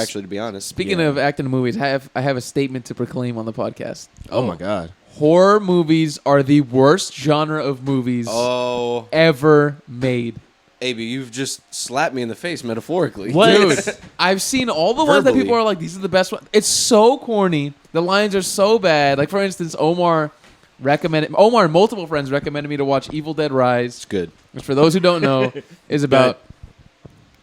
actually, to be honest. Speaking of acting in movies, I have a statement to proclaim on the podcast. Oh my God. Horror movies are the worst genre of movies ever made. AB, you've just slapped me in the face metaphorically. What? Dude, I've seen all the ones that people are like, these are the best ones. It's so corny. The lines are so bad. Like, for instance, Omar and multiple friends recommended me to watch Evil Dead Rise. It's good. Which, for those who don't know, is about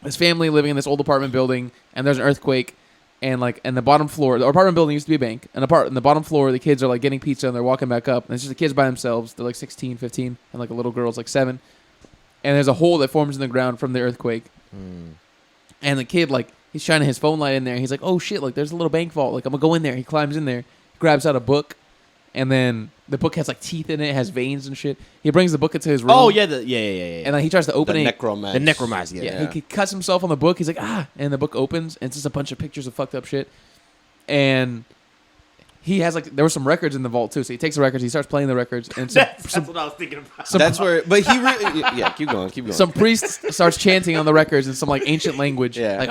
this family living in this old apartment building, and there's an earthquake, and the bottom floor, the apartment building used to be a bank, and in the bottom floor, the kids are like getting pizza, and they're walking back up, and it's just the kids by themselves. They're like 16, 15, and like a little girl's like 7. And there's a hole that forms in the ground from the earthquake. And the kid, like, he's shining his phone light in there. He's like, oh, shit, like, there's a little bank vault. Like, I'm going to go in there. He climbs in there, grabs out a book, and then the book has, like, teeth in it, has veins and shit. He brings the book into his room. Oh, yeah. And then he tries to open it. The necromancer. Yeah. He cuts himself on the book. He's like, and the book opens, and it's just a bunch of pictures of fucked up shit. And he has, like, there were some records in the vault, too. So he takes the records, he starts playing the records. And that's what I was thinking about. That's where, but he really, keep going. Some priest starts chanting on the records in some, like, ancient language. Yeah. Like,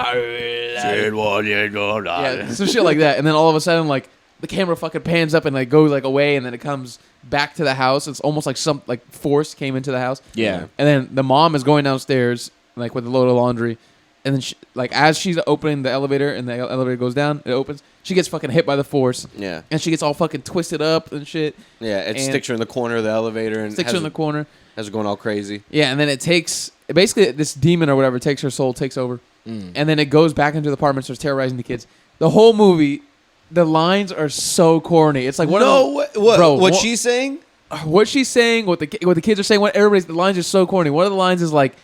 some shit like that. And then all of a sudden, like, the camera fucking pans up and, like, goes, like, away, and then it comes back to the house. It's almost like some, like, force came into the house. Yeah. And then the mom is going downstairs, like, with a load of laundry. And then, she, like, as she's opening the elevator and the elevator goes down, it opens, she gets fucking hit by the force. Yeah. And she gets all fucking twisted up and shit. Yeah, it sticks her in the corner of the elevator. And sticks her in the corner. Has her going all crazy. Yeah, and then it takes, basically, this demon or whatever takes her soul, takes over. And then it goes back into the apartment, starts terrorizing the kids. The whole movie, the lines are so corny. It's like, what she's saying? What she's saying, what the kids are saying, the lines are so corny. One of the lines is like,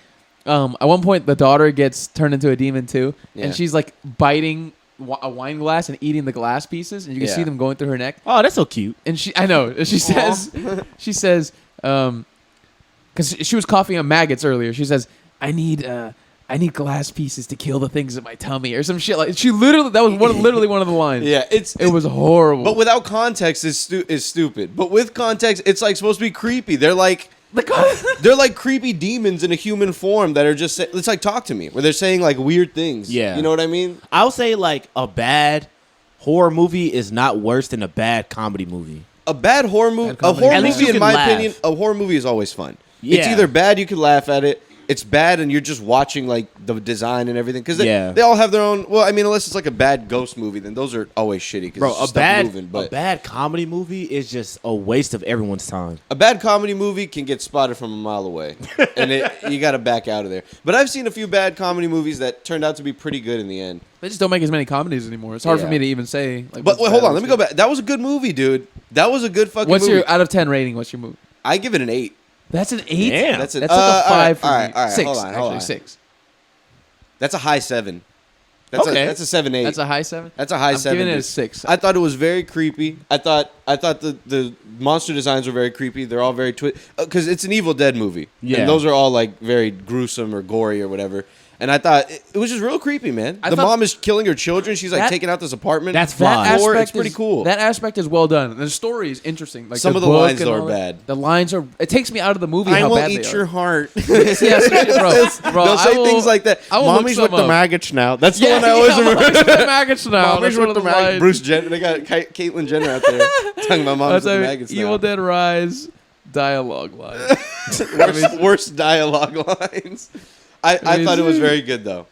at one point, the daughter gets turned into a demon too, and she's like biting a wine glass and eating the glass pieces, and you can see them going through her neck. Oh, that's so cute. And she says, because she was coughing on maggots earlier. She says, I need glass pieces to kill the things in my tummy, or some shit like. She literally, that was literally one of the lines. Yeah, it was horrible. But without context, is stupid. But with context, it's like supposed to be creepy. They're like. They're like creepy demons in a human form that are just, it's like Talk to Me, where they're saying like weird things. Yeah. You know what I mean? I'll say like a bad horror movie is not worse than a bad comedy movie. A bad horror movie, in my opinion, a horror movie is always fun. Yeah. It's either bad, you can laugh at it. It's bad, and you're just watching like the design and everything because they all have their own. Well, I mean, unless it's like a bad ghost movie, then those are always shitty. Bro, a bad comedy movie is just a waste of everyone's time. A bad comedy movie can get spotted from a mile away, and you got to back out of there. But I've seen a few bad comedy movies that turned out to be pretty good in the end. They just don't make as many comedies anymore. It's hard for me to even say. Like, but wait, hold on, let me go back. That was a good movie, dude. That was a good fucking movie. What's your out of 10 rating? What's your movie? I give it an 8. That's an 8? Damn. That's like a 5 for me. All right, 6, hold on. 6. That's a high 7. That's a 7-8. That's a high 7? That's a high 7. I'm giving it a 6. I thought it was very creepy. I thought the monster designs were very creepy. They're all very because it's an Evil Dead movie. Yeah. And those are all like very gruesome or gory or whatever. And I thought it was just real creepy, man. The mom is killing her children. She's like taking out this apartment. That's fly. It's pretty cool. That aspect is well done. The story is interesting. Like some of the lines though are bad. The lines are. It takes me out of the movie. I how won't bad eat they your are. heart. Bro, they'll say things like that. Mommy's with the maggots now. That's the one I always remember. Mommy's with the maggots now. Mommy's with the maggots. Bruce Jenner. They got Caitlyn Jenner out there talking about mommy's with the maggots now. Evil Dead Rise dialogue lines. Worst dialogue lines. I thought it was very good though.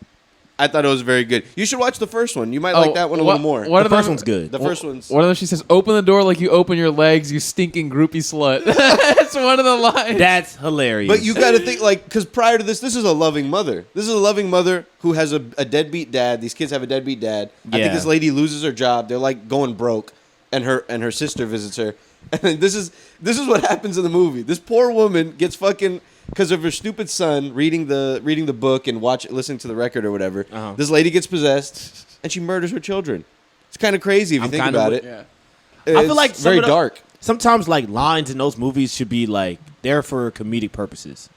I thought it was very good. You should watch the first one. You might like that one a little more. The first one's good. The first one's... One of them, she says, open the door like you open your legs, you stinking groupie slut. That's one of the lines. That's hilarious. But you got to think, like, because prior to this is a loving mother. This is a loving mother who has a deadbeat dad. These kids have a deadbeat dad. Yeah. I think this lady loses her job. They're, like, going broke. And her sister visits her. And this is what happens in the movie. This poor woman gets fucking... Because of her stupid son reading the book and listening to the record or whatever, this lady gets possessed and she murders her children. It's kind of crazy if you think about it. Yeah. I feel like very dark. Sometimes like lines in those movies should be like there for comedic purposes.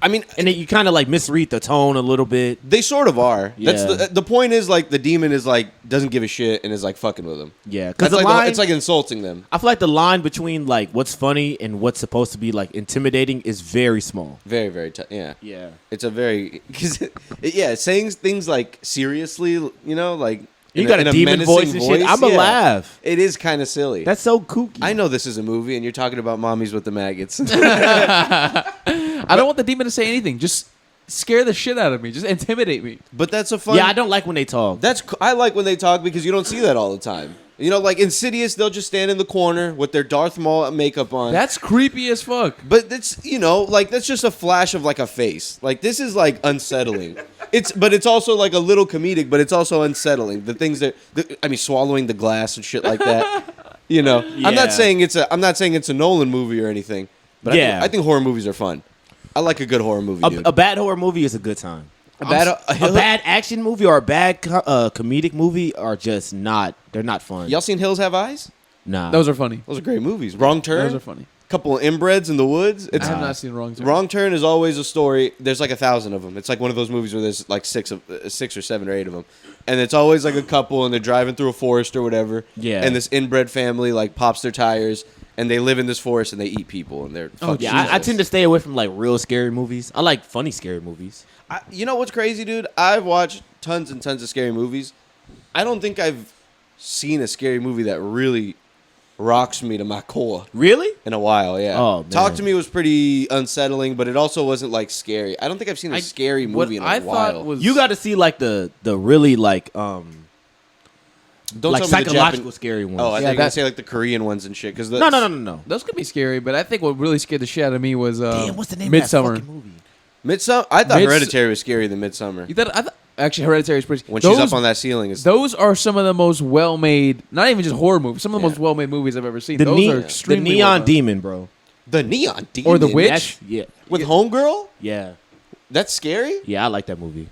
I mean, and then you kind of like misread the tone a little bit. They sort of are. Yeah. That's the point is like the demon is like doesn't give a shit and is like fucking with them. Yeah, because it's like insulting them. I feel like the line between like what's funny and what's supposed to be like intimidating is very small. Very very yeah. Yeah. It's a very saying things like seriously, like You got a demon voice and shit. I'm going to laugh. It is kind of silly. That's so kooky. I know this is a movie, and you're talking about mommies with the maggots. I don't want the demon to say anything. Just scare the shit out of me. Just intimidate me. But that's a fun. Yeah, I don't like when they talk. I like when they talk because you don't see that all the time. You know, like Insidious, they'll just stand in the corner with their Darth Maul makeup on. That's creepy as fuck. But that's, you know, like that's just a flash of like a face. Like this is like unsettling. But it's also like a little comedic, but it's also unsettling. The things swallowing the glass and shit like that. You know, Yeah. I'm not saying it's a Nolan movie or anything. But Yeah. I think horror movies are fun. I like a good horror movie. Dude. A bad horror movie is a good time. A bad action movie or a bad comedic movie are just not. They're not fun. Y'all seen Hills Have Eyes? Nah. Those are funny. Those are great movies. Wrong Turn. Those are funny. Couple of inbreds in the woods. I have not seen Wrong Turn. Wrong Turn is always a story. There's like 1,000 of them. It's like one of those movies where there's like 6 or 7 or 8 of them, and it's always like a couple and they're driving through a forest or whatever. Yeah. And this inbred family like pops their tires and they live in this forest and they eat people and they're. Yeah, I tend to stay away from like real scary movies. I like funny scary movies. You know what's crazy, dude? I've watched tons and tons of scary movies. I don't think I've seen a scary movie that really rocks me to my core. Really? In a while, yeah. Oh, man. Talk to Me was pretty unsettling, but it also wasn't like scary. I don't think I've seen a scary movie in a while. You got to see like the really like Don't like tell me the psychological scary ones. Oh, I Yeah, think you're gonna that- say like the Korean ones and shit. Cause No. Those could be scary, but I think what really scared the shit out of me was Damn, what's the name Midsummer. of that fucking movie? Midsummer. I thought Hereditary was scarier than Midsummer. Actually, Hereditary is pretty. When she's up on that ceiling, Those are some of the most well-made. Not even just horror movies. Some of the most well-made movies I've ever seen. The Those are extremely Neon well done. Demon, bro. The Neon Demon Or The Witch? That's, yeah. with Homegirl. Yeah. That's scary. Yeah, I like that movie.